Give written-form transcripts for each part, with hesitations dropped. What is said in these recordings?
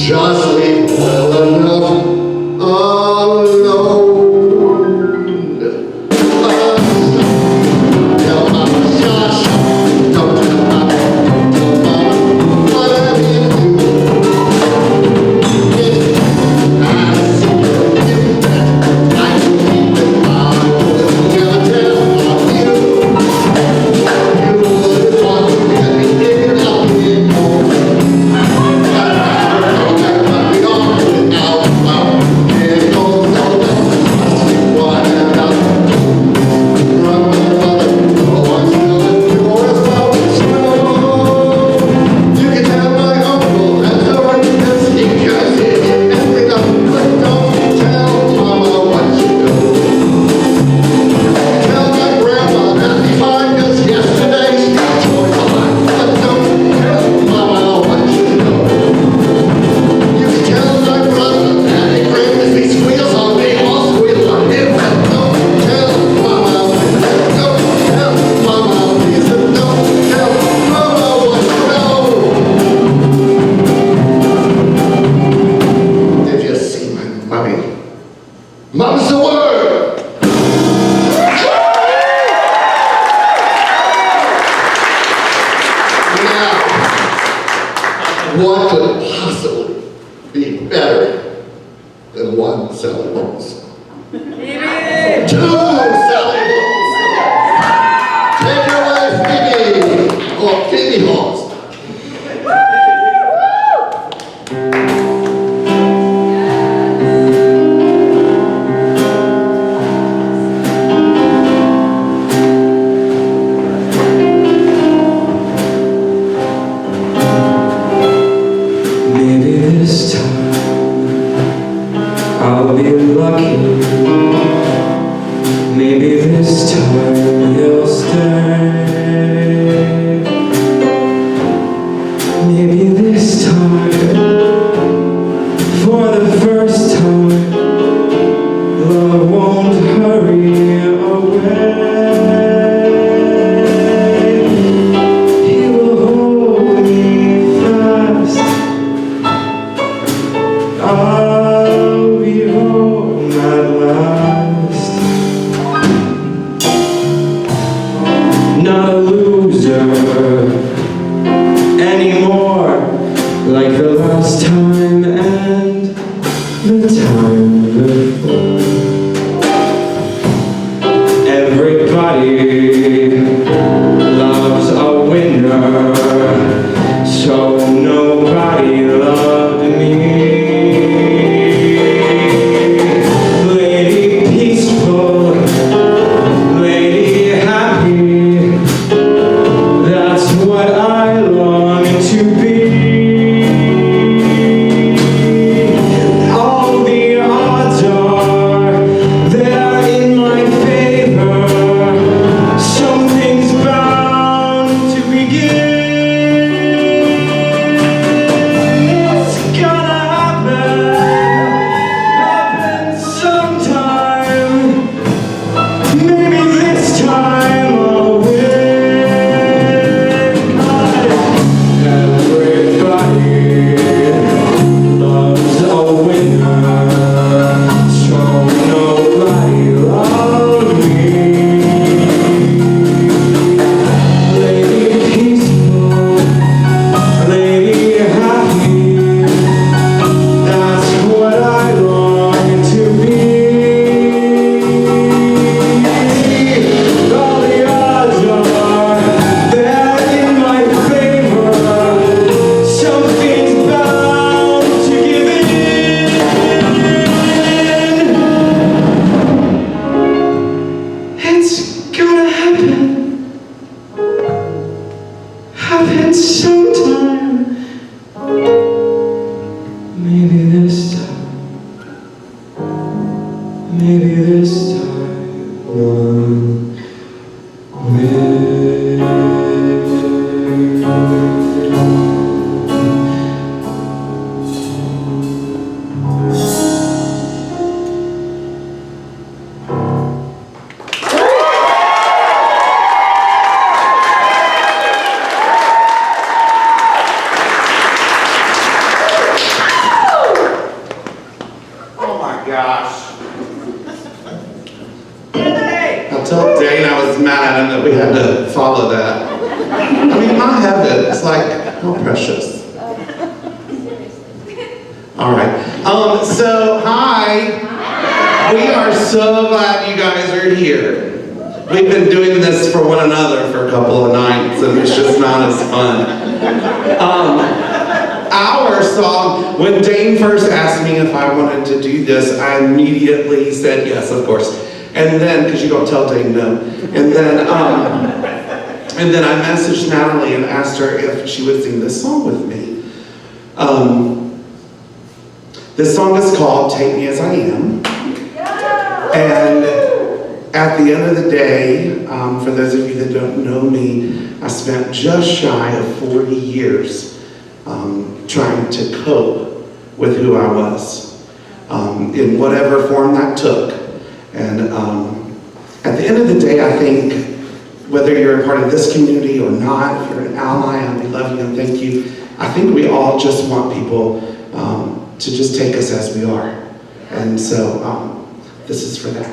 Just leave well enough alone. Tell mama, shush, don't tell mama, don't tell mama, whatever you do. If I see you that I can keep it, I would never tell you. You wouldn't want to get me digging up anymore. Mom's the word! Now, what could possibly be better than one Sally Bowles song? Two Sally Bowles songs! Take it away, Phoebe! Or Phoebe Halls. This time I'll be lucky. Maybe this time he'll stay. Maybe this time, for the first time, love won't hurry away. He will hold me fast. I'll be home at last. Not gosh. I'll tell Dane I was mad at him that we had to follow that. I mean, my heaven, it's like, how precious. All right. So, hi. We are so glad you guys are here. We've been doing this for one another for a couple of nights, and it's just not as fun. Our song, when Dane first asked me if I wanted to do this, I immediately said yes, of course. And then, because you don't tell Dane no. And then I messaged Natalie and asked her if she would sing this song with me. This song is called Take Me As I Am. And at the end of the day, for those of you that don't know me, I spent just shy of 40 years trying to cope with who I was, in whatever form that took. And at the end of the day, I think whether you're a part of this community or not, if you're an ally, and we love you and thank you, I think we all just want people to just take us as we are. And so this is for that.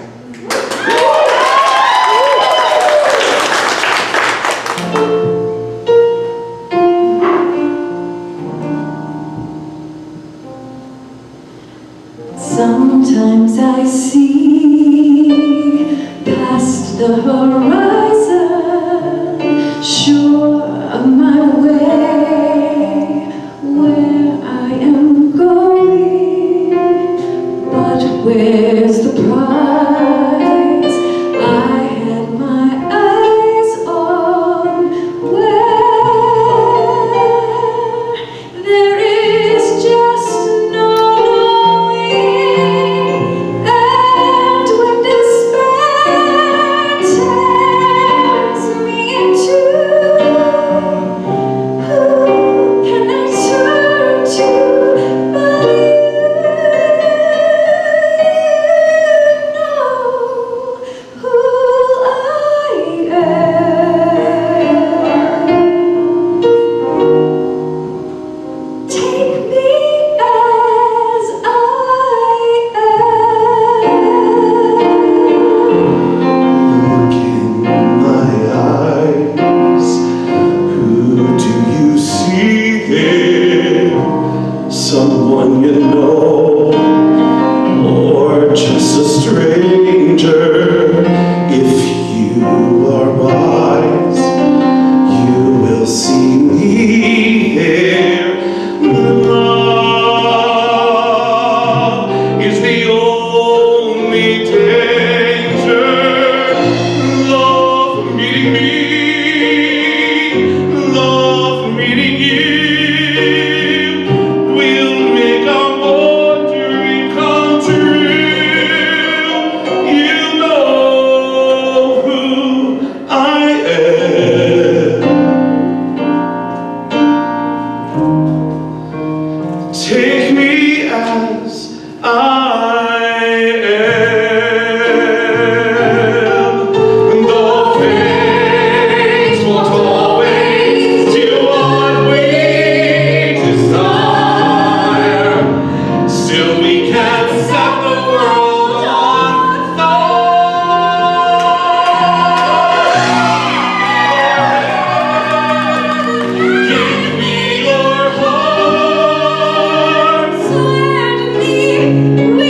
Sometimes I see past the horizon, sure of my way, where I am going, but where's the prize I had my eyes on? Where there is just no knowing, and when despair tears me in two, who can I turn to but you? Know who I am. Take me as I Look in my eyes. Who do you see there? Someone you know, or just a stranger? If you are wise, you will see me there. Love is the only danger. Love meeting me, love meeting you, will make our wandering come true. You know who I am. Take me as I am. Though fates won't always do what we desire, still we can set the world on fire. Give me your heart. Swear to me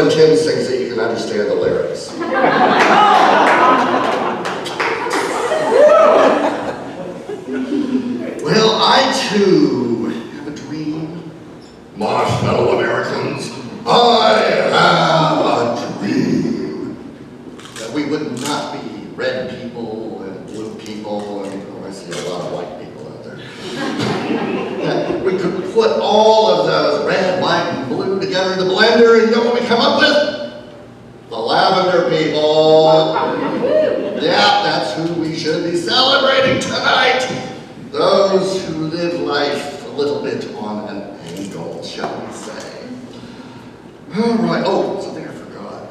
when Tim sings it, you can understand the lyrics. Well, I too have a dream. My fellow Americans, I have a dream that we would not be red people and blue people, and I see a lot of white people out there. That we could put all of those red, white, and blue together in the blender, and you know what we come up with? The lavender people. Yeah, that's who we should be celebrating tonight. Those who live life a little bit on an angle, shall we say. All right, oh, something I forgot.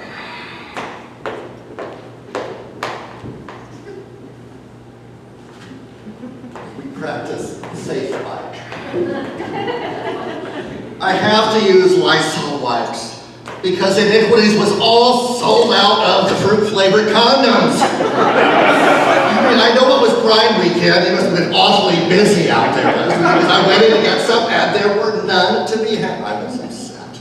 We practice safe bike. I have to use Lysol wipes because Iniquities was all sold out of the fruit-flavored condoms. I mean, I know it was Pride weekend. He must have been awfully busy out there. Because I went in to get some, and there were none to be had. I was upset.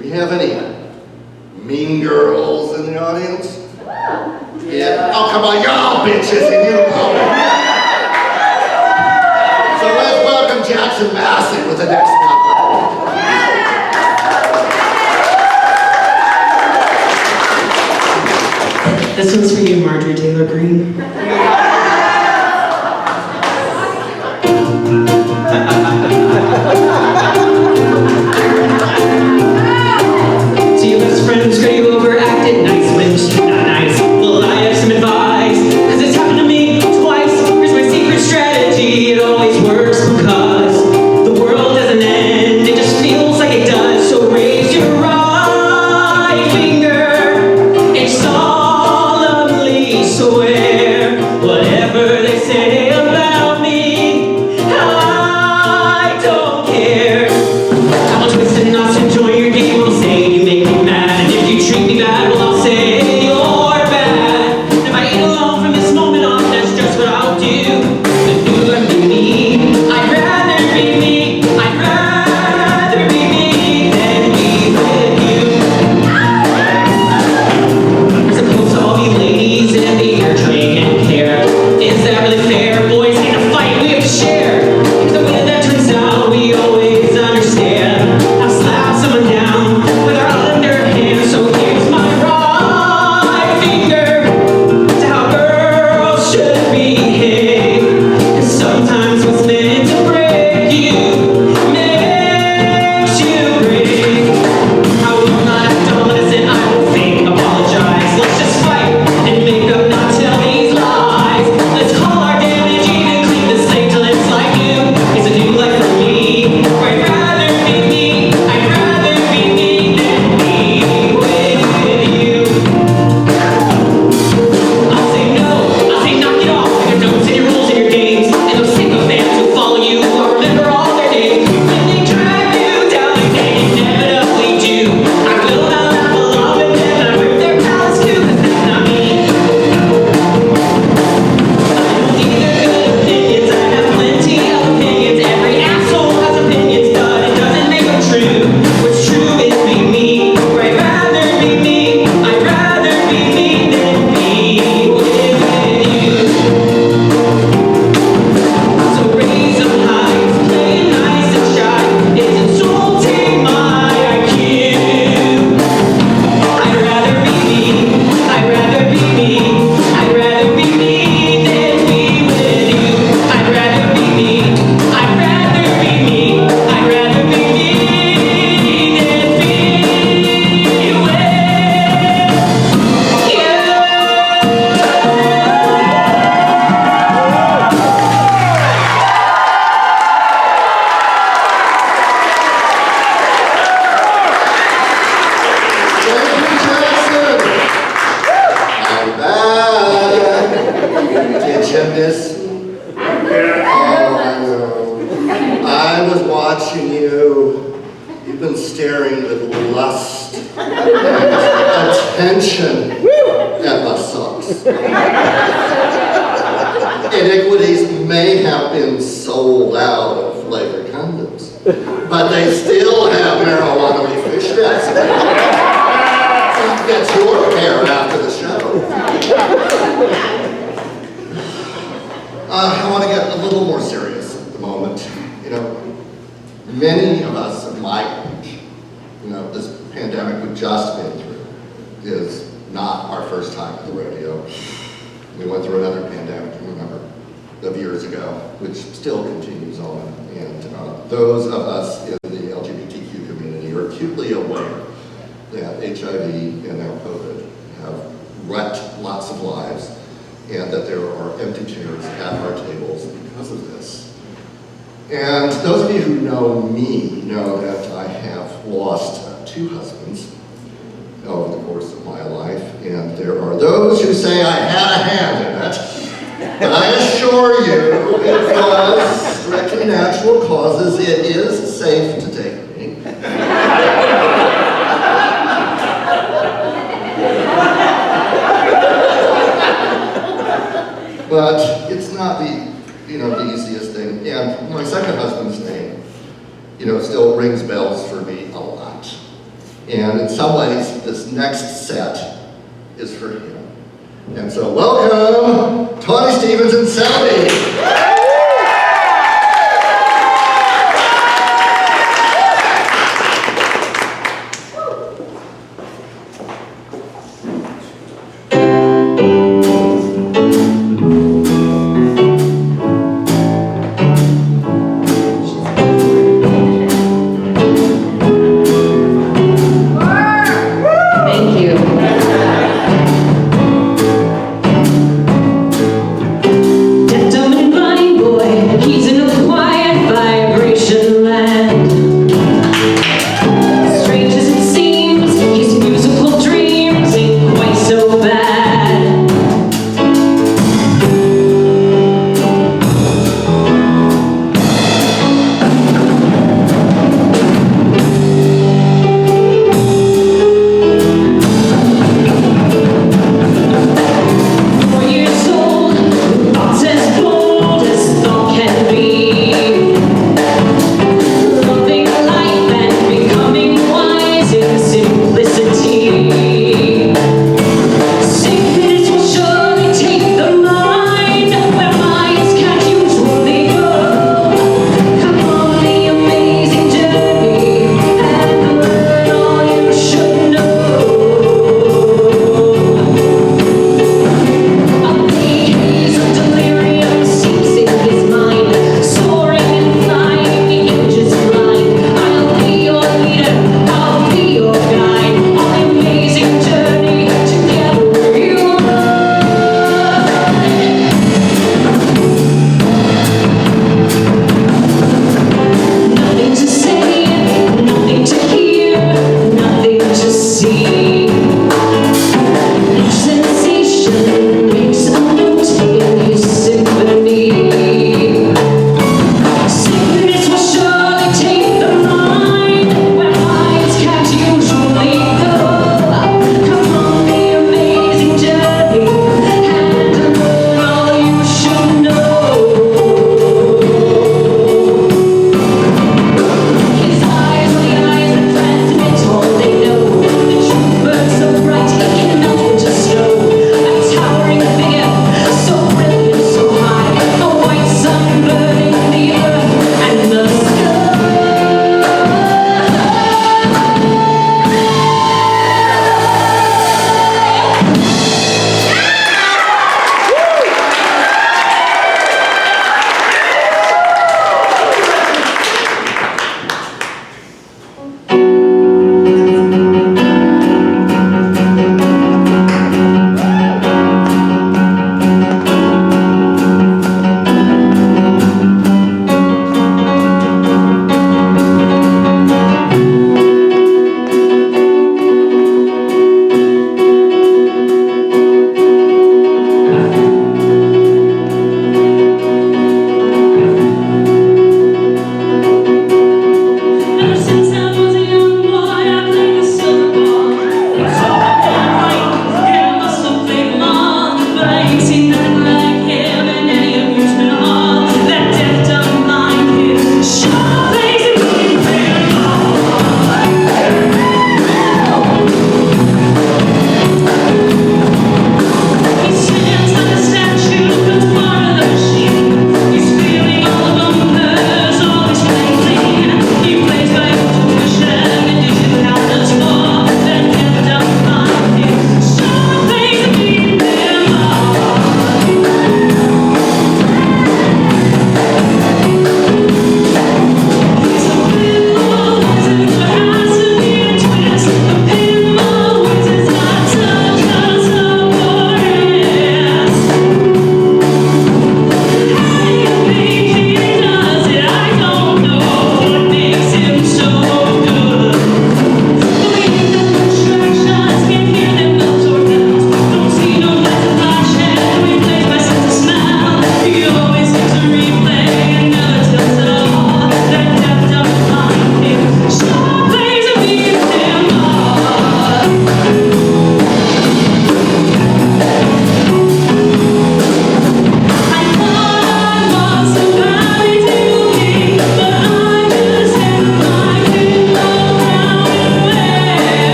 We have any mean girls in the audience? Yeah. Oh, come on, y'all bitches, and you know. So let's welcome Jackson Massey with the next number. This one's for you, Marjorie Taylor Greene. So your best friend was great, you overacted nice when she's not nice. Well, I have some advice, cause it's happened to me twice. Here's my secret strategy, it always works because the world doesn't end, it just feels like it does. So raise your right finger and solemnly swear whatever they say about me, I don't care. I'll twist and I'll join your game, I'll say you make me mad, and if you treat me bad, well I'll say you're bad. And if I ain't alone from this moment on, that's just what I'll do. But do I be me? I'd rather be me. I'd rather be me than be with you. As opposed to all these ladies in the air trying and care. Is that really fair? Boys ain't a fight we have to share. The way that turns out, we always understand. I'll slap someone down with our underhand. So here's my right finger to how girls should behave. 'Cause sometimes what's meant to break you makes you break. I will not act on innocent, I will fake apologize. Let's just fight and make up, not tell these lies. Let's call our damage, even clean the slate till it's like new. It's a new life for me. I'd rather be me. I'd rather be me than be with you. I'll say no. I'll say knock it off. Your notes and your rules and your games. And those sycophants who follow you, I'll remember all their names. When they drag you down like they inevitably do, I will not laugh along with them and I rip their palace too, 'cause that's not me. Neither good opinions, I have plenty of opinions. Every asshole has opinions, but it doesn't make them true. What's true is be me. I'd rather be me. I'd rather be me than be with you. So raise up high, play nice and shy. It's insulting my IQ. I'd rather be me. I'd rather be me. I'd rather be me than be with you. I'd rather be me. I'd rather be me. I'd rather be me than be with you. Thank you, Jackson. I'm back. Did you miss me? Oh, I know. I was watching you. You've been staring with lust and attention at my socks. Iniquities may have been sold out of flavored condoms, but they still have marijuana-y fishnets. So that's your hair after the show. I want to get a little more serious at the moment. You know, many of us of my age, you know, this pandemic we've just been through is not our first time at the rodeo. We went through another pandemic, you remember, of years ago, which still continues on. And those of us in the LGBTQ community are acutely aware that HIV and now COVID have wrecked lots of lives and that there are empty chairs at our tables because of this. And those of you who know me know that I have lost 2 husbands over the course of my life, and there are those who say I had a hand in it, but I assure you, it was strictly natural causes. It is safe to take me. But it's not the easiest thing. And my second husband's name, still rings bells for me a lot. And in some ways, this next set is for him. And so welcome, Tawny Stevens and Selby. Thank you. Deaf, dumb, and blind,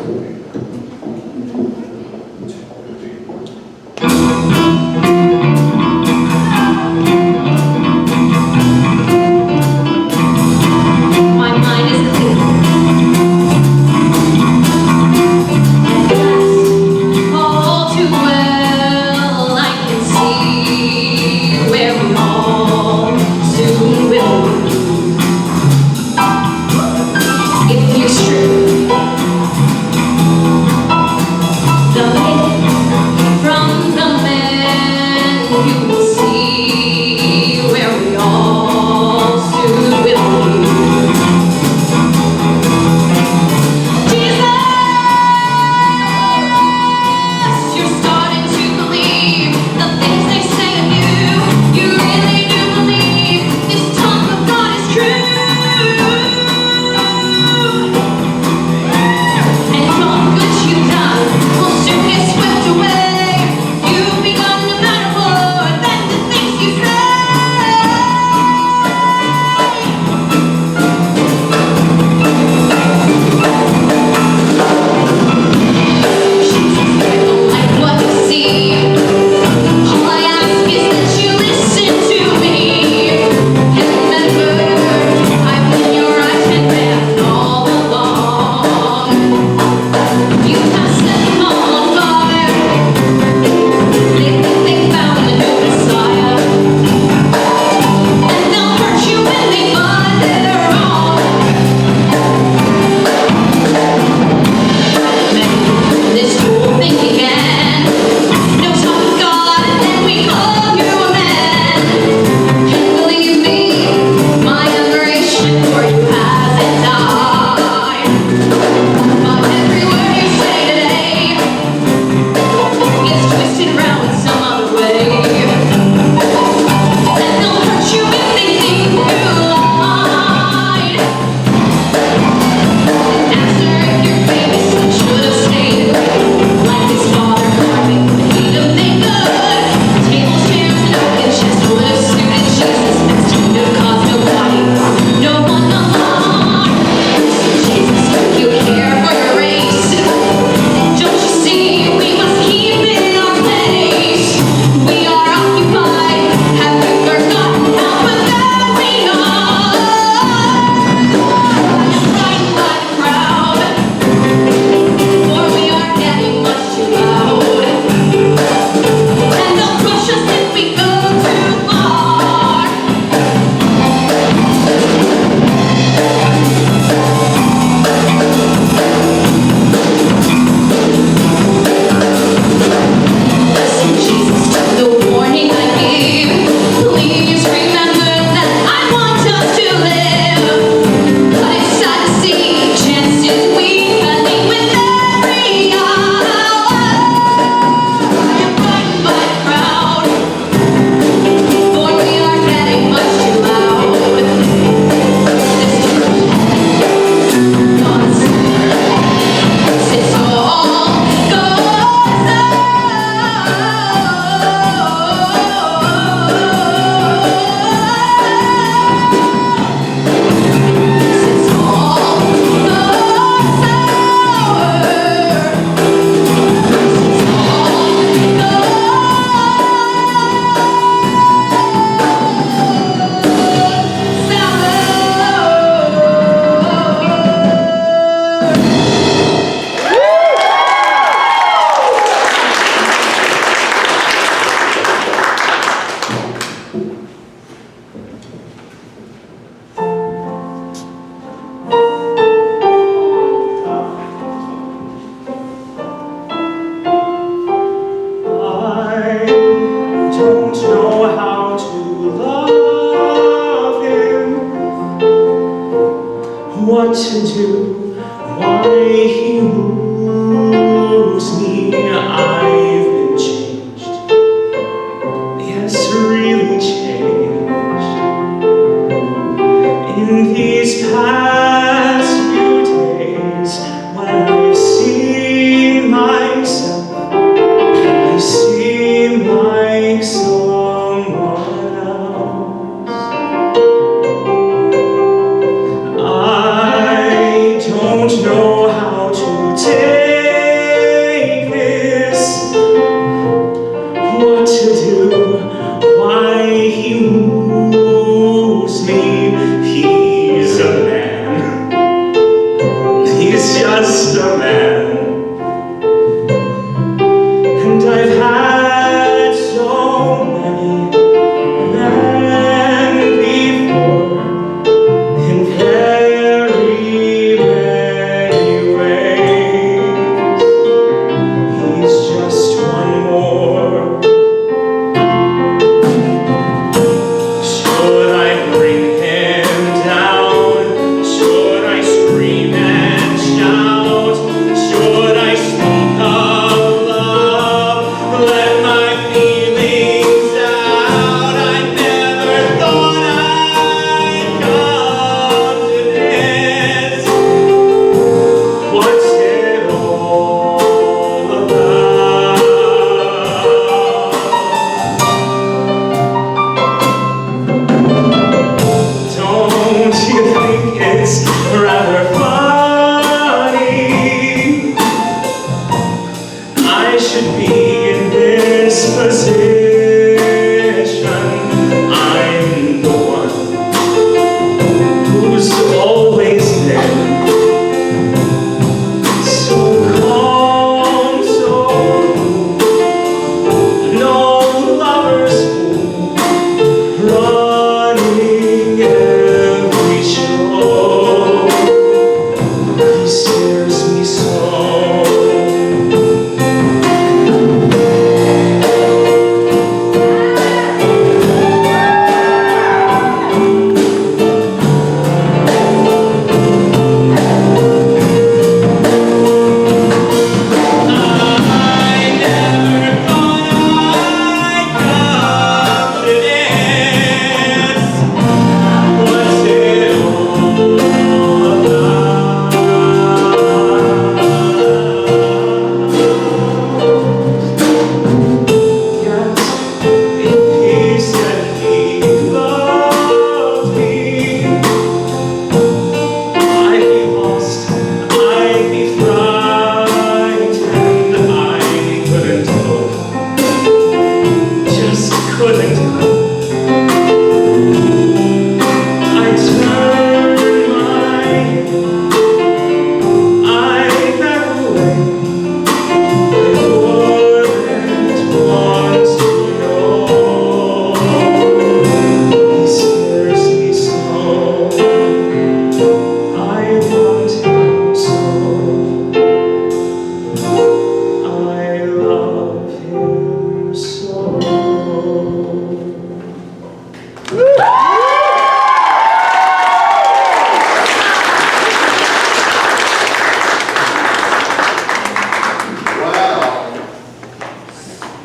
My mind is clear. At last, all too well, I can see where we all soon will be. If you strip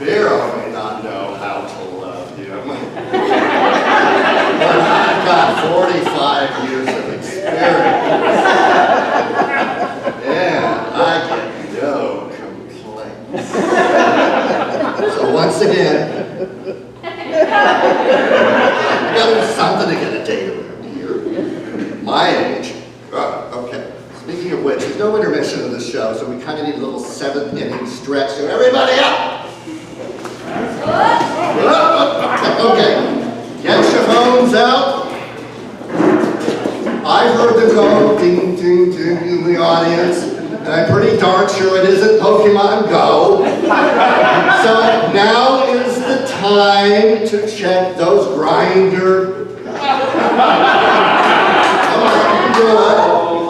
Spiro may not know how to love you. But I've got 45 years of experience. And I get no complaints. So once again, I gotta do something to get a date around here. My age. Okay. Speaking of which, there's no intermission in the show, so we kind of need a little seventh inning stretch. So everybody up! Okay, get your phones out. I heard the go ding, ding, ding in the audience, and I'm pretty darn sure it isn't Pokemon Go. So now is the time to check those grinder. Come on, you can do it.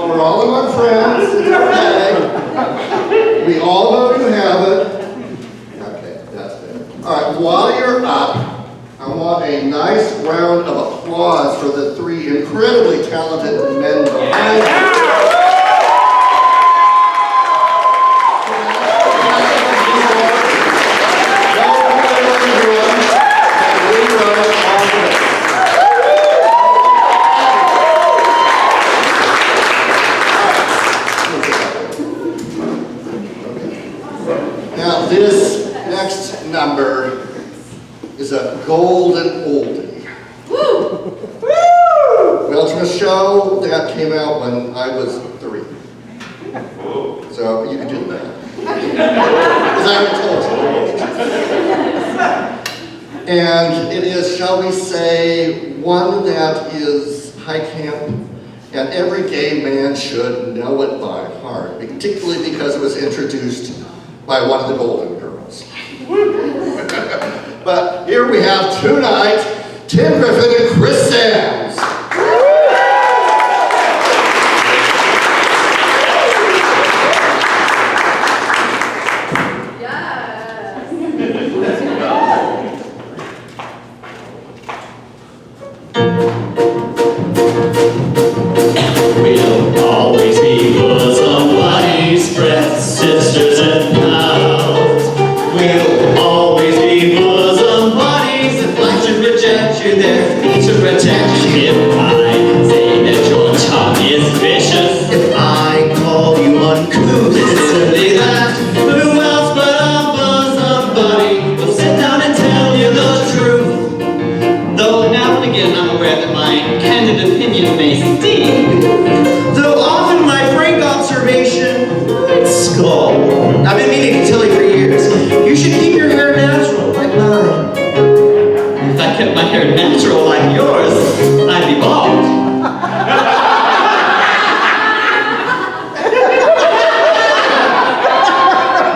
We're all among friends. It's okay. We all know you have it. All right, while you're up, I want a nice round of applause for the three incredibly talented men behind you. Now this next number is a golden oldie. Woo! Woo! Well, it's a show that came out when I was 3. So you can do that. Because I already told you. And it is, shall we say, one that is high camp, and every gay man should know it by heart, particularly because it was introduced by one of the Golden Girls. But here we have tonight, Tim Griffin and Chris Sams. We'll always be bosom buddies, friends, sisters, and pals. We'll always be bosom buddies. If life should reject you, there's me to protect you. If I say that your tongue is vicious, if I call you uncouth, it's simply that. Who else but a bosom buddy will sit down and tell you the truth? Though now and again I'm aware that my candid opinion may sting. Though often my frank observation might skull. I've been meaning to tell you for years, you should keep your hair natural like mine. If I kept my hair natural like yours, I'd be bald.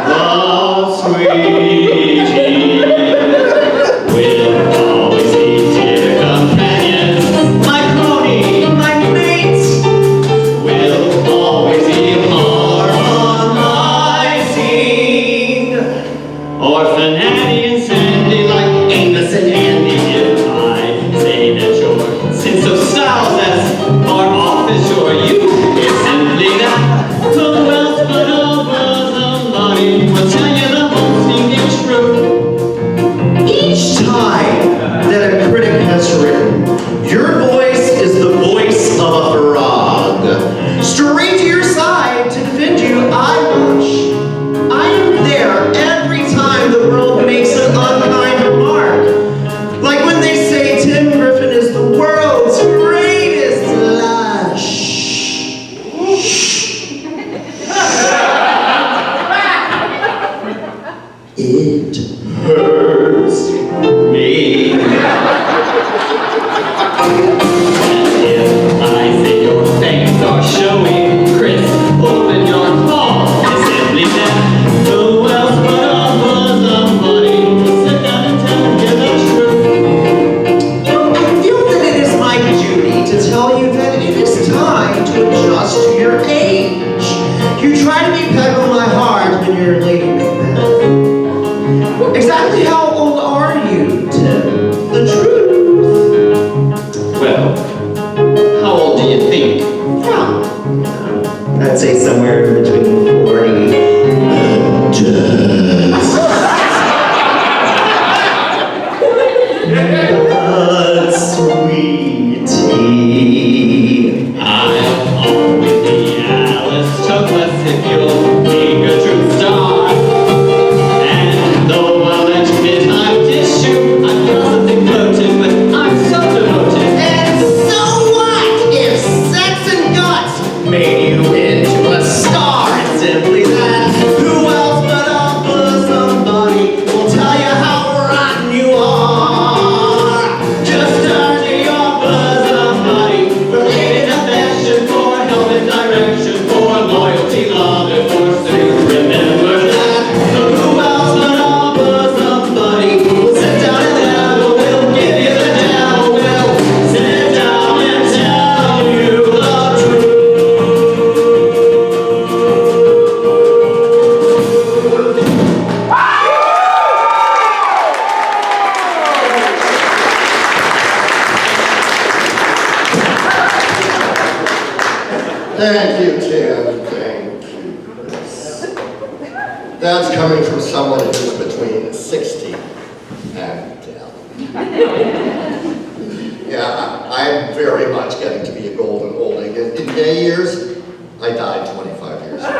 Love, sweetie, will always be dear companion. My pony, my mate, will always be harmonizing. Orphan Annie and Sandy, like Amos and Andy. If I say that your sense of style that's far off is your youth, it's simply that. Who else but a bosom buddy will tell you the whole stinking truth? Each time that a critic has written, your voice is the voice of a frog. Straight to your side to defend you, I rush. I am there every time the world makes an unkind remark. Like when they say Tim Griffin is the world's greatest lush. It hurts me. And if I say your fangs are showing, Chris, open your paw. It's simply Thank you, Tim. Thank you. That's coming from someone who's between 60 and death. Yeah, I'm very much getting to be a golden oldie. In many years, I died 25 years ago.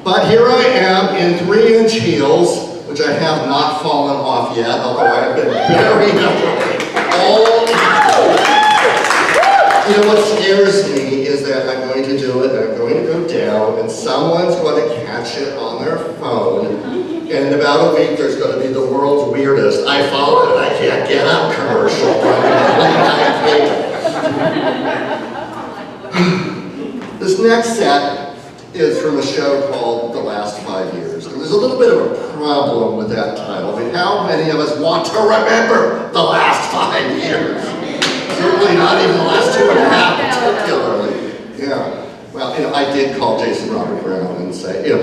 But here I am in 3-inch heels, which I have not fallen off yet, although I have been very heavily all You know what scares me is that I'm going to do it, and I'm going to go down, and someone's going to catch it on their phone, and in about a week there's going to be the world's weirdest "I followed it, I can't get up" commercial running on late night cable. This next set is from a show called The Last 5 Years. And there's a little bit of a problem with that title. I mean, how many of us want to remember the last 5 years? Certainly not even the last 2.5 particularly. Yeah. Well, you know, I did call Jason Robert Brown and say, you know,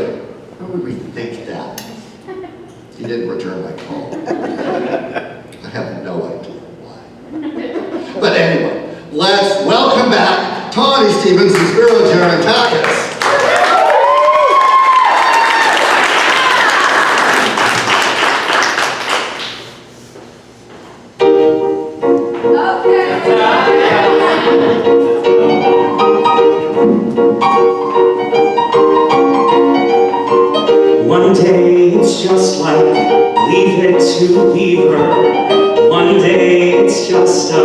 how would we think that? He didn't return my call. I have no idea why. But anyway, let's welcome back Tawny Stevens and Spiro Gerontakis. One day it's just like Leave It to Beaver. One day it's just a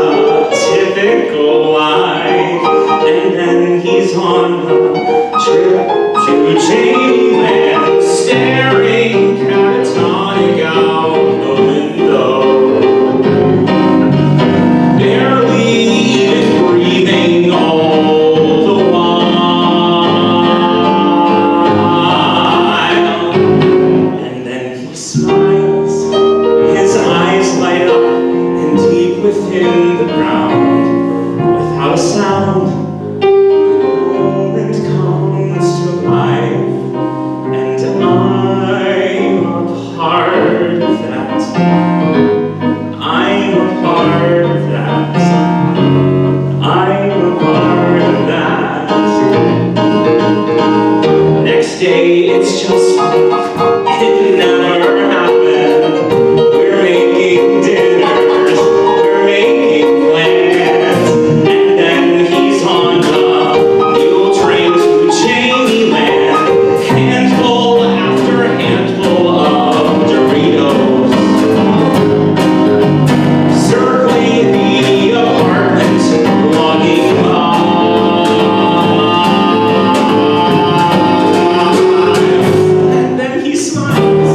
typical life. And then he's on the trip to Janeland, staring catatonic out the window. Barely even breathing all the while. And then he smiles, his eyes light up, and deep within the ground, without a sound, the moment comes to life, and I'm a part of that. I'm a part of that. I'm a part of that. Next day, it's just like it never happened. We're making dinners, we're making plans, and then he's on the mule train to Janieland. Handful after handful of Doritos, circling the apartment, logging by. And then he smiles,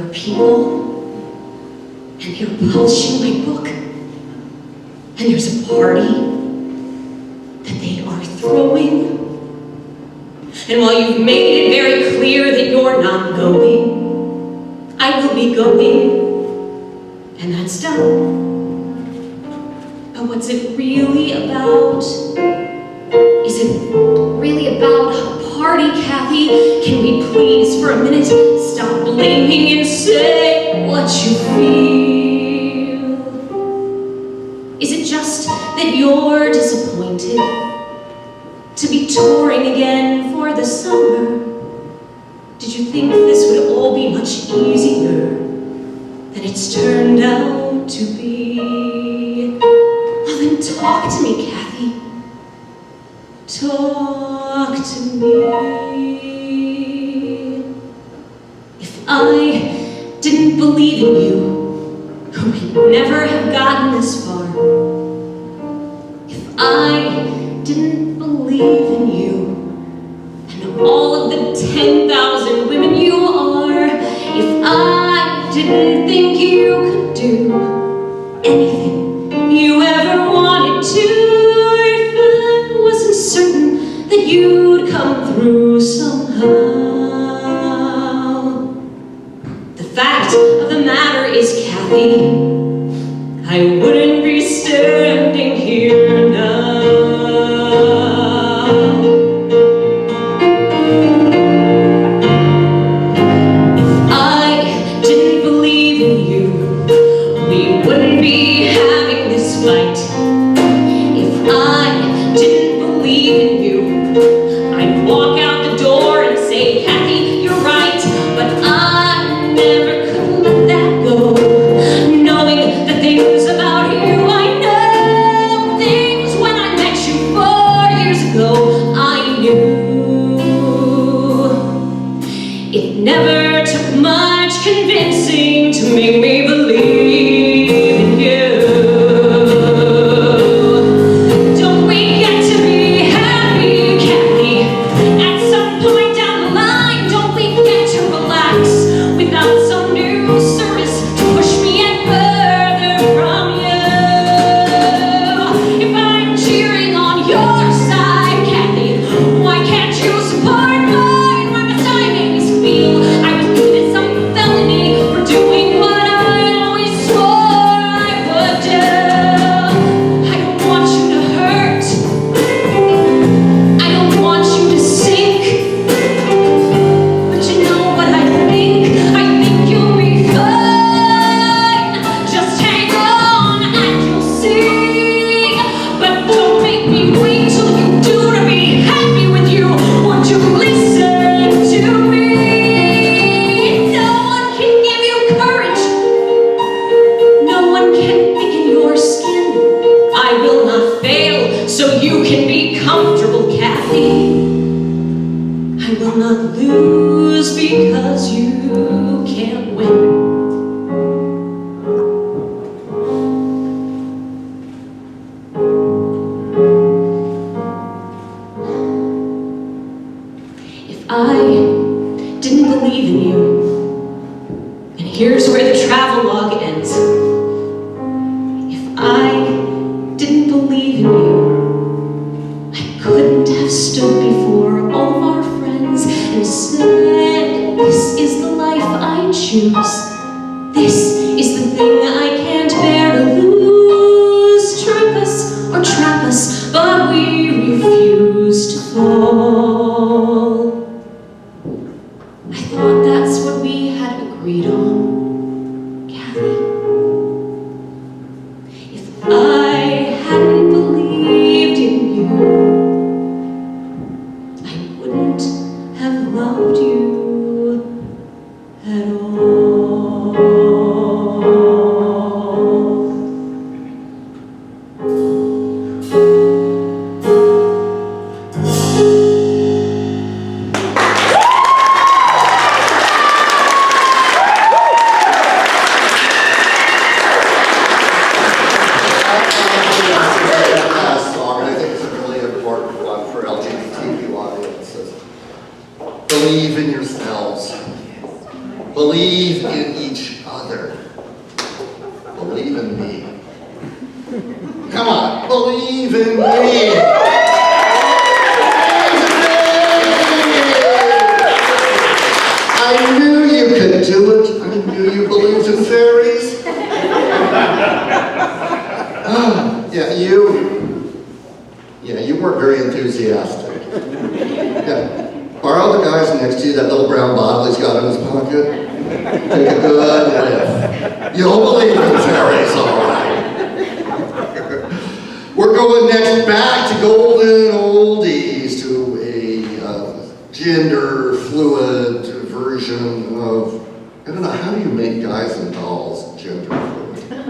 are people, and they're publishing my book, and there's a party that they are throwing. And while you've made it very clear that you're not going, I will be going, and that's done. But what's it really about? Is it really about a party, Kathy? Can we please, for a minute, stop blaming and say what you feel? Is it just that you're disappointed to be touring again for the summer? Did you think this would all be much easier than it's turned out to be? Well, then talk to me, Kathy. Talk to me. If I didn't believe in you, we'd never have gotten this far. If I didn't believe in you and all of the 10,000 women you are, if I didn't think you could do anything you ever wanted to, if I wasn't certain that you'd come through somehow. The fact of the matter is, Kathy, I wouldn't be standing here now. If I didn't believe in you, we wouldn't be having this fight. If I didn't believe in you, I'd walk out the door and say, Kathy, you're right, but I never could let that go. Knowing the things about you I know, things when I met you 4 years ago, I knew. It never took much convincing to make me believe in you. Don't we get to be happy, Kathy? At some point down the line, don't we get to relax without some new service to push me and further from you? If I'm cheering on your side, Kathy, why can't you support mine? Why must I make me feel I was committed some felony for doing what I always swore I would do? I don't want you to hurt. I don't want you to sink. But you know what I think? I think you'll be fine. Just hang on and you'll see. But don't make me wait till you do to be happy with you. Won't you listen to me? No one can give you courage. No one can thicken your skin. I will not fail, so you can be comfortable, Kathy. I will not lose because you can't win. If I didn't believe in you, and here's where the travelogue ends. If I didn't believe in you, I couldn't have stood before all of our friends and said, this is the life I choose. This is the thing I can't bear to lose. Trip us or trap us, but we refuse to fall. I thought that's what we had agreed on, Kathy. If I hadn't believed in you, I wouldn't have loved you at all. Last song, and I think it's a really important one for LGBTQ audiences. Believe in yourselves. Believe in each other. Believe in me. Come on, believe in me. I knew you could do it. I knew you believed in fairies. Yeah, you weren't very enthusiastic. Yeah. Borrow the guy's next to you, that little brown bottle he's got in his pocket. Take a good whiff. You'll believe in fairies, all right. We're going next back to golden oldies, to a gender fluid version of, I don't know, how do you make guys and dolls gender fluid?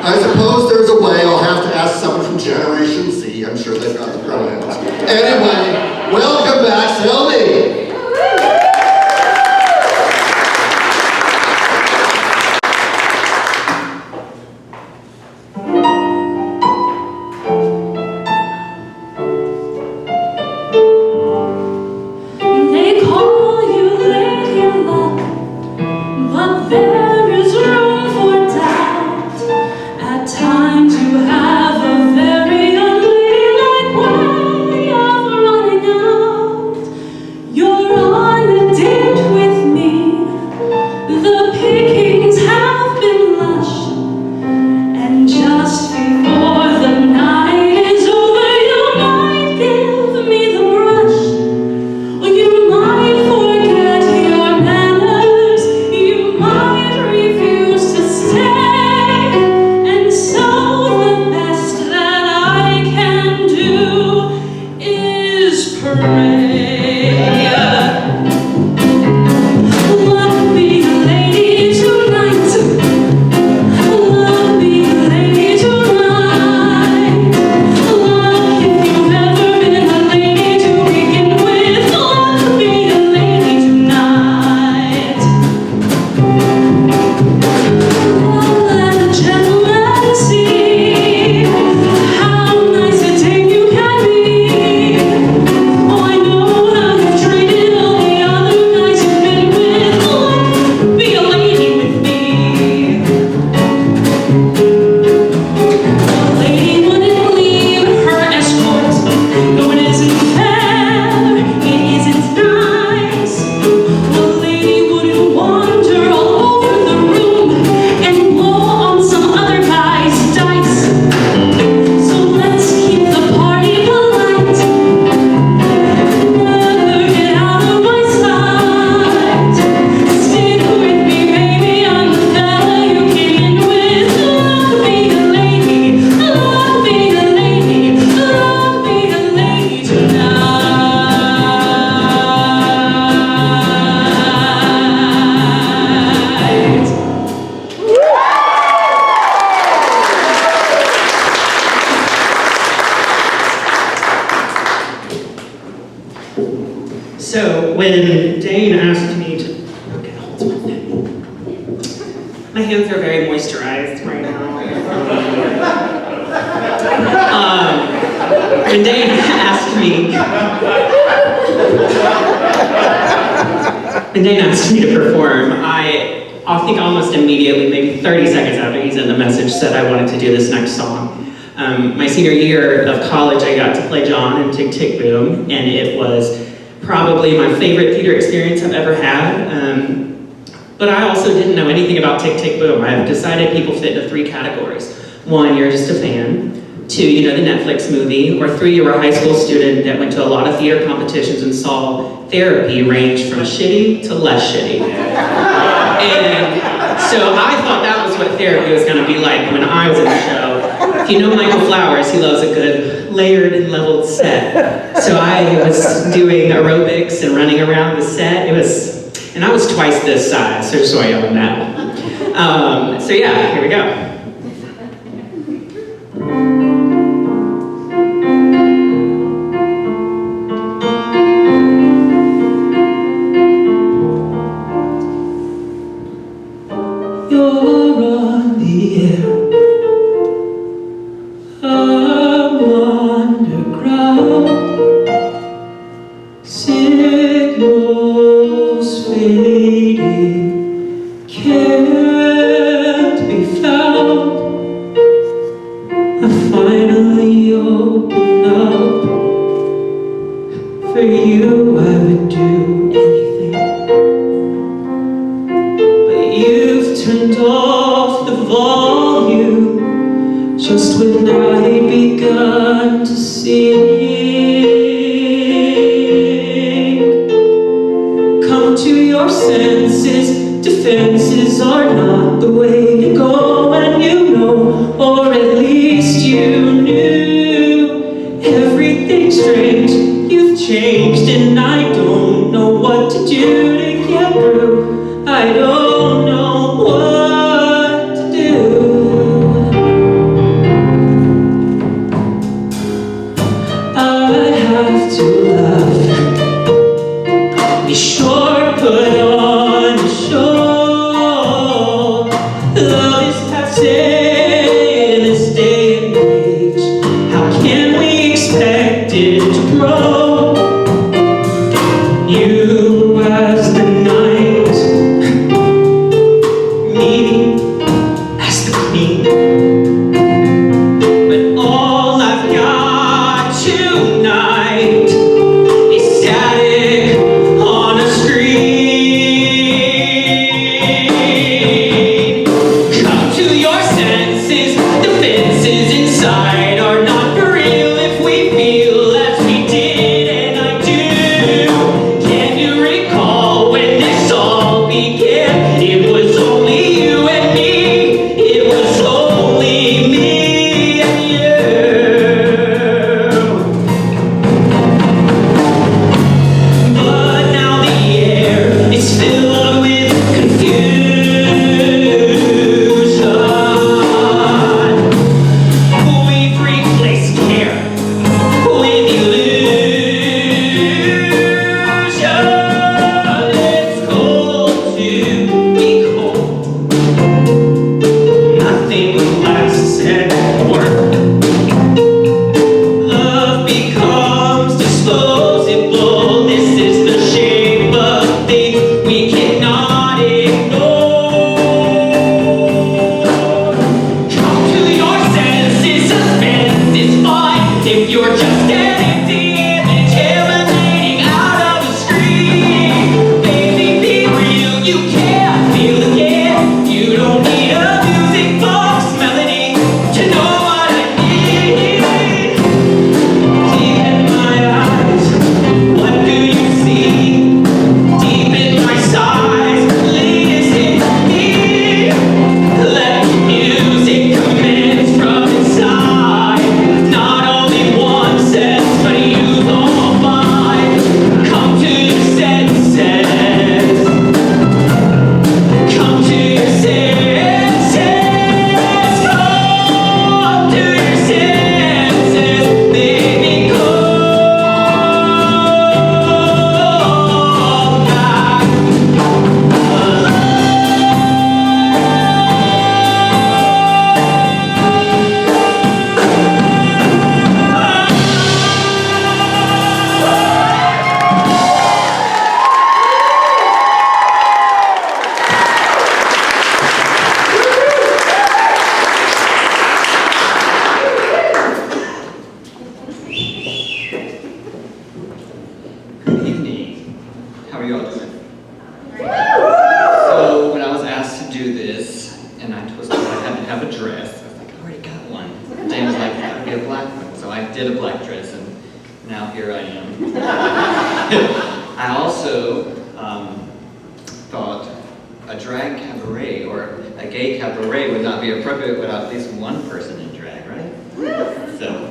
I suppose there's a way. I'll have to ask someone from Generation Z. I'm sure they've got the pronouns. Anyway, welcome back, Sylvie. They call you Lady Luck, but there is room for doubt. At times you have a very unladylike way of running out. You're on a date with me. The pickings have been lush, and just before the night is over, you might give me the brush. You might forget your manners, you might refuse to stay, and so the best that I can do is pray. Love me, lady, tonight. Love me, lady, tonight. Love, if you've ever been a lady to begin with, love me, a lady tonight. Let a gentleman see how nice a dame you can be. Oh, I know how you've treated all the other guys you've been with. Let be a lady with me. A lady wouldn't leave her escort. No, it isn't fair, it isn't nice. A lady wouldn't wander all over the room and blow on some other guy's dice. So let's keep the party polite. Never get out of my sight. Stick with me, baby, I'm the fella you came in with. Love me, a lady, love me, a lady, love me, a lady tonight. So when Dane asked me to, okay, hold on. My hands are very moisturized right now. When Dane asked me to perform, I think almost immediately, maybe 30 seconds after he sent the message, said I wanted to do this next song. My senior year of college, I got to play John in Tick, Tick, Boom, and it was probably my favorite theater experience I've ever had. But I also didn't know anything about Tick, Tick, Boom. I've decided people fit into 3 categories. 1, you're just a fan. 2, you know the Netflix movie. Or 3, you were a high school student that went to a lot of theater competitions and saw therapy range from shitty to less shitty. And so I thought that was what therapy was gonna be like when I was in the show. If you know Michael Flowers, he loves a good layered and leveled set. So I was doing aerobics and running around the set. And I was twice this size, so just so y'all know. So yeah, here we go. You're on the air. I'm underground. Signals fading. senses. Defenses are not the way to go, and you know, or at least you knew. Everything's strange, you've changed, and I don't know what to do to get through. I don't know what to do. I have to laugh. We sure put on a show. Love is passe in this day and age. How can we expect it to grow? You as the knight, me as the queen. But all I've got tonight is static on a screen. Come to your senses, the fences inside are not for real if we feel as we did, and I do. Can you recall when this all began? It was only you and me, it was only me and you. But now the air is filled with confusion. We've replaced care with illusion. It's cold to be cold. Nothing lasts at work. Love becomes disposable. This is the shape of things we cannot ignore. Come to your senses, suspense is fine if you're just an empty image emanating out of a screen. Baby, be real, you can't feel again. You don't need a music box melody to know what I need. Deep in my eyes, what do you see? Deep in my sighs, listen to me. Let the music commence from inside. Not only one sense, but use all five. Come to your senses. Come to your senses. Come to your senses. Baby, come back. Good evening. How are you all doing? So when I was asked to do this, and I was told I had to have a dress, I was like, I already got one. James was like, I gotta get a black one. So I did a black dress, and now here I am. I also thought a drag cabaret or a gay cabaret would not be appropriate without at least one person in drag, right? So,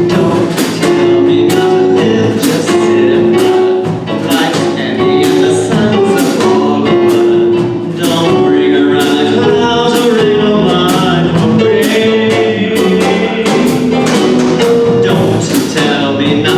don't tell me not to live, just sit and run. Like Andy and the sons of all of us. Don't bring around the clouds or rain on my parade. Don't tell me not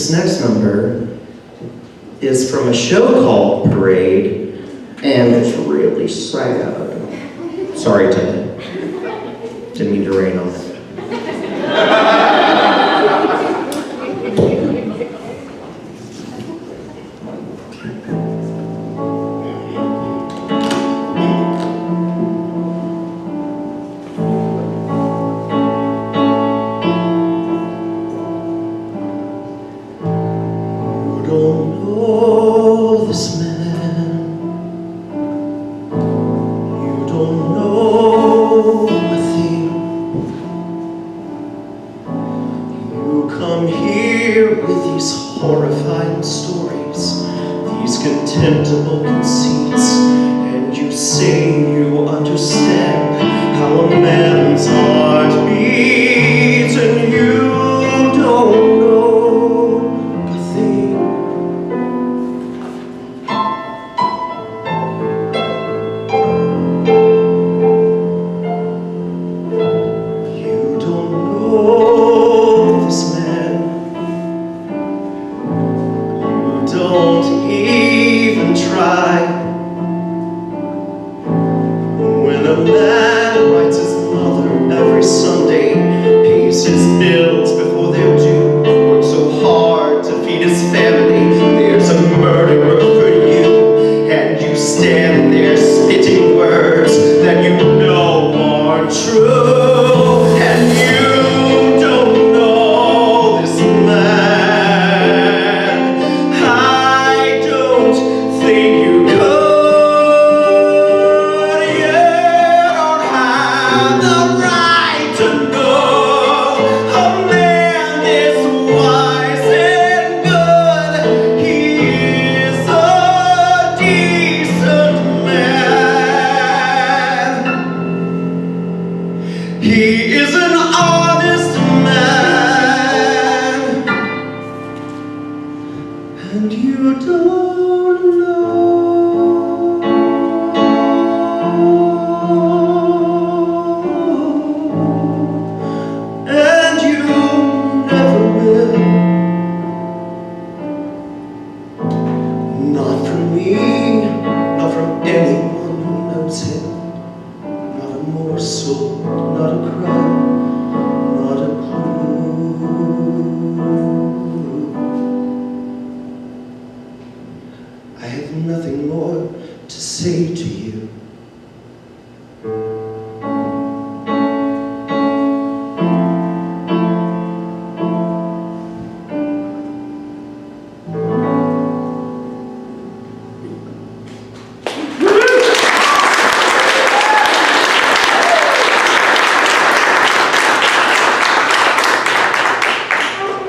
This next number is from a show called Parade, and it's really sad. Sorry, Ted. Didn't mean to rain on it.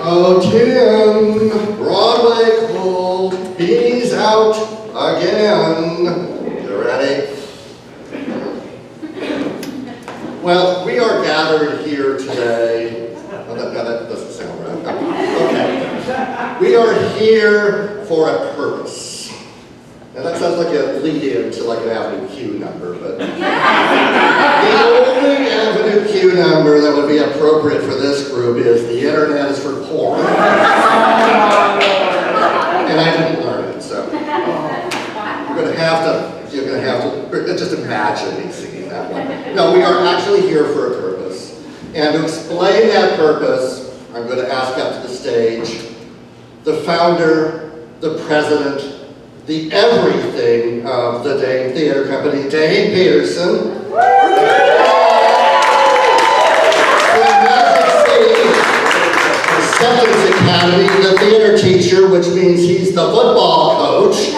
Oh, Tim, Broadway called, Beanie's out again. You ready? Well, we are gathered here today. Oh, that doesn't sound right. Okay. We are here for a purpose. Now that sounds like a lead-in to like an Avenue Q number, but the only Avenue Q number that would be appropriate for this group is the internet is for porn. And I didn't learn it, so you're gonna have to just imagine me singing that one. No, we are actually here for a purpose. And to explain that purpose, I'm going to ask up to the stage the founder, the president, the everything of the Dane Theater Company, Dane Peterson. From Magic City Acceptance Academy, the theater teacher, which means he's the football coach.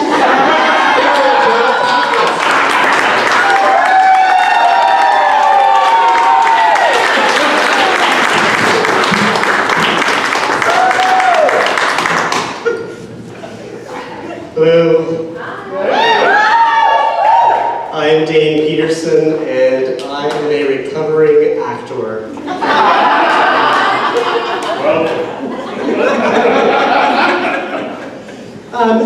Hello. I am Dane Peterson, and I am a recovering actor.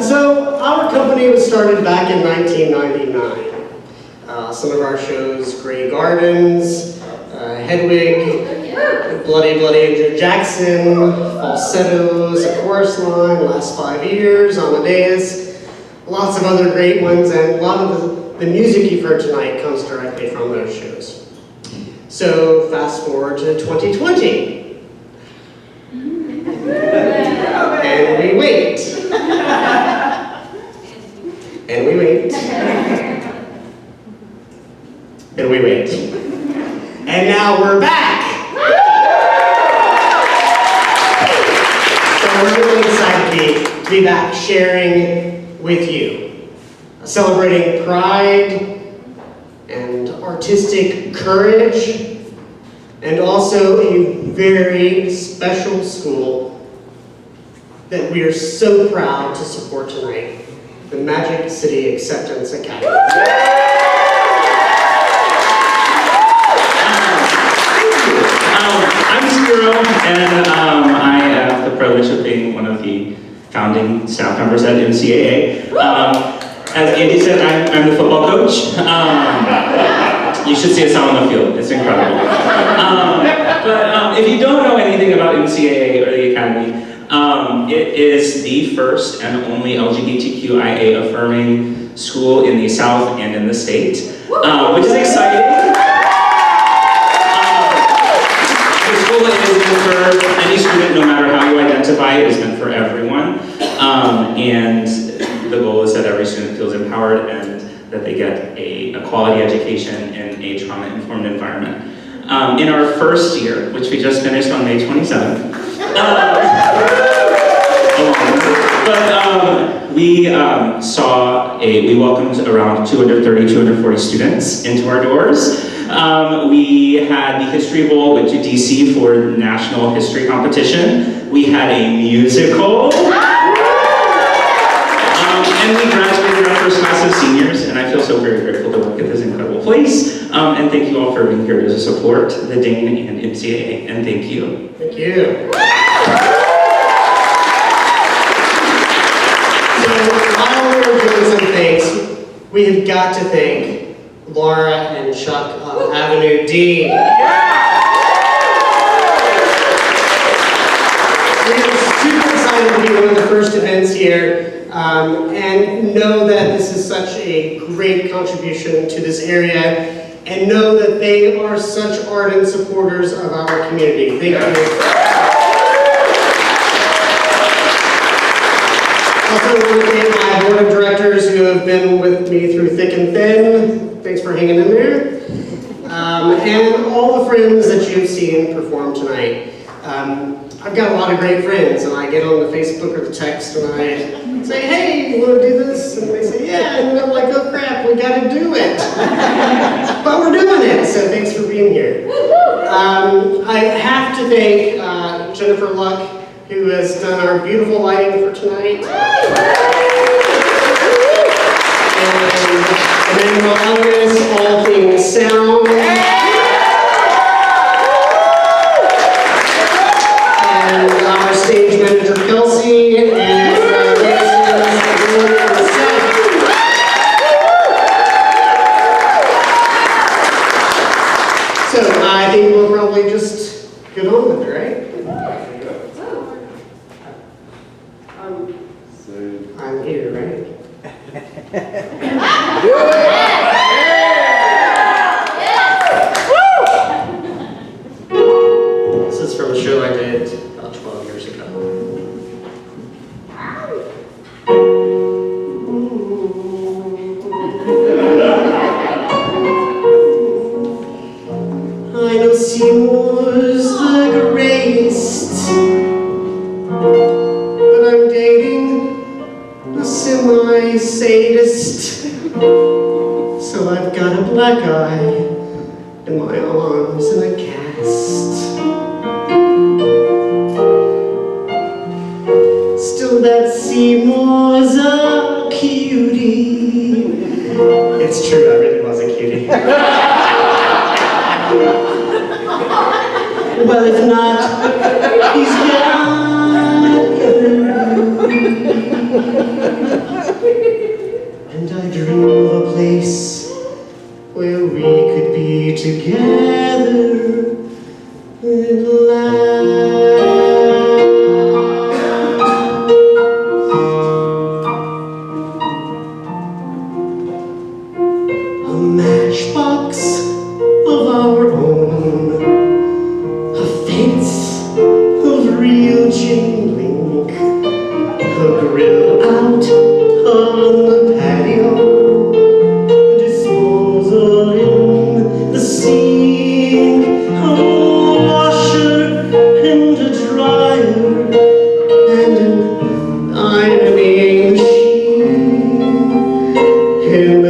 So our company was started back in 1999. Some of our shows, Grey Gardens, Hedwig, Bloody Bloody Andrew Jackson, falsettos, a chorus line, last 5 years, Amadeus, lots of other great ones, and a lot of the music you've heard tonight comes directly from those shows. So fast forward to 2020. And we wait. And we wait. And we wait. And now we're back. So we're really excited to be back sharing with you, celebrating pride and artistic courage, and also a very special school that we are so proud to support tonight, the Magic City Acceptance Academy. I'm Spiro, and I have the privilege of being one of the founding staff members at MCAA. As Andy said, I'm the football coach. You should see us out on the field. It's incredible. But if you don't know anything about MCAA or the Academy, it is the first and only LGBTQIA affirming school in the South and in the state, which is exciting. The school is meant for any student, no matter how you identify. It is meant for everyone. And the goal is that every student feels empowered and that they get a quality education in a trauma-informed environment. In our first year, which we just finished on May 27th, we welcomed around 230, 240 students into our doors. We had the History Bowl, went to DC for National History Competition. We had a musical. And we graduated our first class of seniors, and I feel so very grateful to work at this incredible place. And thank you all for being here to support the Dane and MCAA, and thank you. Thank you. So while we're doing some things, we have got to thank Laura and Chuck of Avenue D. We're super excited to be one of the first events here. And know that this is such a great contribution to this area, and know that they are such ardent supporters of our community. Thank you. Also want to thank my board of directors who have been with me through thick and thin. Thanks for hanging in there. And all the friends that you've seen perform tonight. I've got a lot of great friends, and I get on the Facebook or the text and I say, hey, you want to do this? And they say, yeah, and they're like, oh crap, we got to do it. But we're doing it, so thanks for being here. I have to thank Jennifer Luck, who has done our beautiful lighting for tonight. And Emmanuel Ellis, all things sound. And our stage manager, Kelsey, and so I think we'll probably just get on with it, right? I'm here, right? This is from a show I did about 12 years ago. I know Seymour's the greatest, but I'm dating a semi-sadist. So I've got a black eye and my arms in a cast. Still that Seymour's a cutie. It's true, I really was a cutie. Well, if not, he's and I dream of a place where we could be together in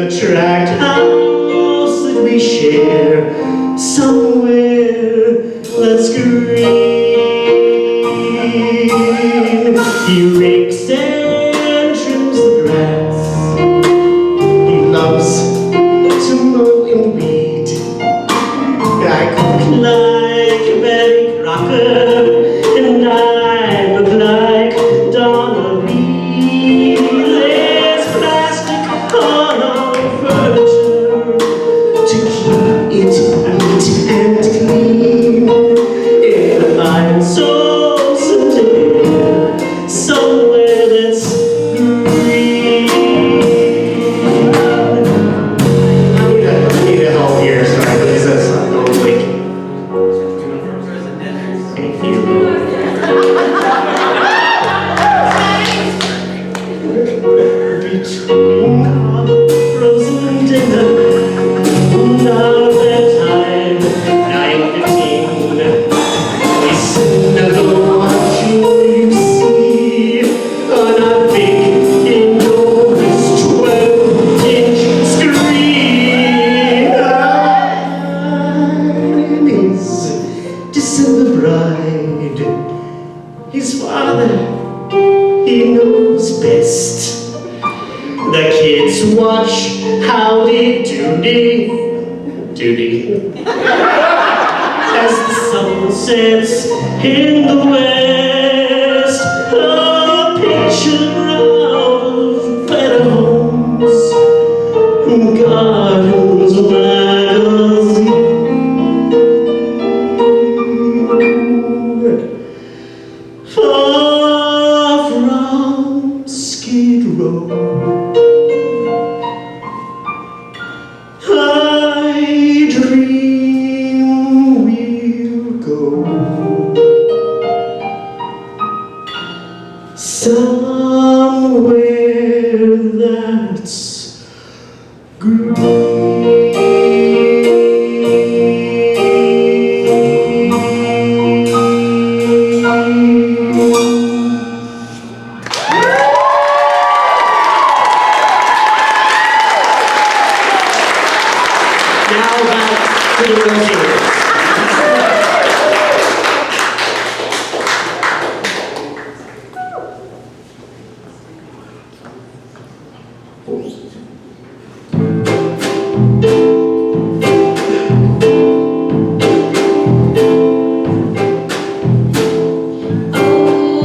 tract house that we share somewhere that's green. He rakes and trims the grass. He loves to mow and weed. I cook like Betty Crocker, and I look like Donna Reed. There's plastic on our furniture to keep it neat and clean. If I find soul someday, somewhere that's green. I need a help here, sorry, but this is not going quick. Thank you. Between our frozen dinner and our bedtime, 9:15, we snuggle watching you see on our big enormous 12-inch screen. I'm his December bride, his father, he knows best. The kids watch Howdy Doody as the sun sets in the west. A picture of better homes, gardens, magazine. Far from Skid Row, I dream we'll go somewhere that's Now back to the real singers.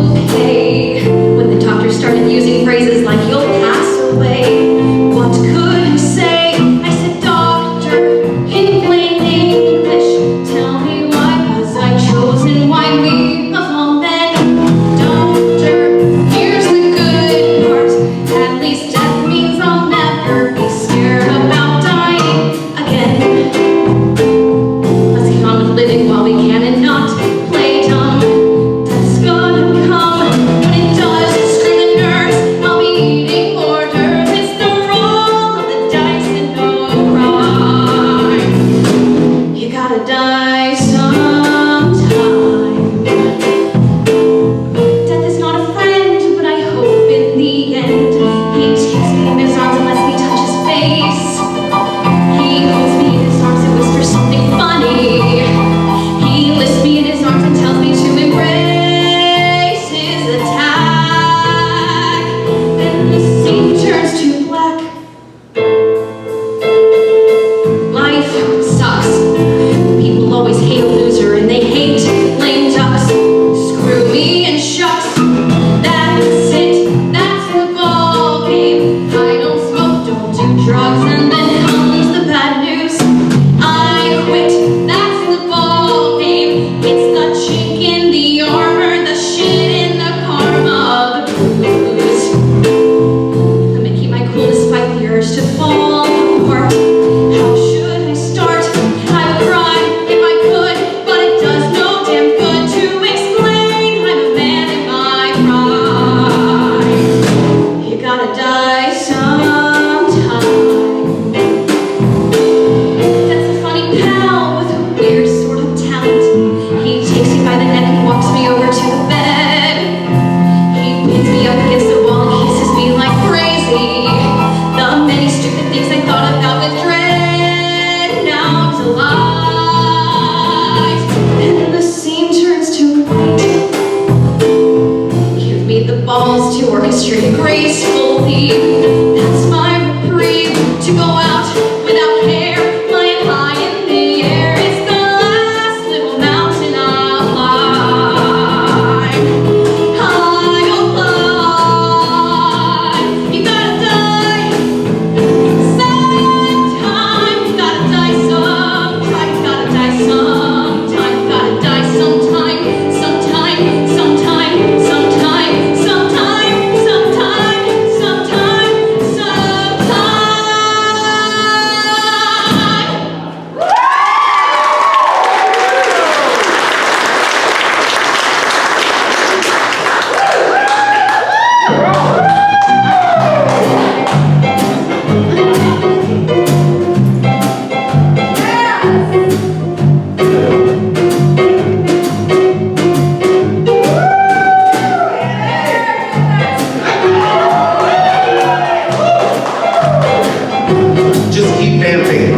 Okay, when the doctor started using phrases like "you'll pass away," what could he say? I said, "Doctor, in plain English, tell me why was I chosen? Why me of all men? Doctor, here's the good part. At least death means I'll never be scared about dying again. Let's get on with living while we can and not play dumb. That's gonna come. When it does, screw the nerves. I'll be eating hors d'oeuvres. It's the roll of the dice and no crime. You gotta die sometime. Death is not a friend, but I hope in the end he takes me in his arms and lets me touch his face. He holds me in his arms and whispers something funny. He lifts me in his arms and tells me to embrace his attack. Then the scene turns to black. Life sucks. People always hate a loser and they hate lame ducks. Screw me and shucks. That's it. That's the ball game. I don't smoke, don't do drugs, and then comes the bad news. I quit. That's the ball game. It's the chink in the armor, the shit in the karma, the blues. I'm gonna keep my cool despite the urge to fall apart. How should I start? I would cry if I could, but it does no damn good to explain. I'm a man in my prime. You gotta die sometime. stupid things I thought about with dread now to lies. And the scene turns to white. Give me the balls to orchestrate gracefully. That's my reprieve. To go out without care, flying high in the air is the last little mountain I'll climb. I'll fly. You gotta die sometime. You gotta die sometime. You gotta die sometime. You gotta die sometime. Sometime. Sometime. Sometime. Sometime. Sometime. Sometime. Just keep vamping.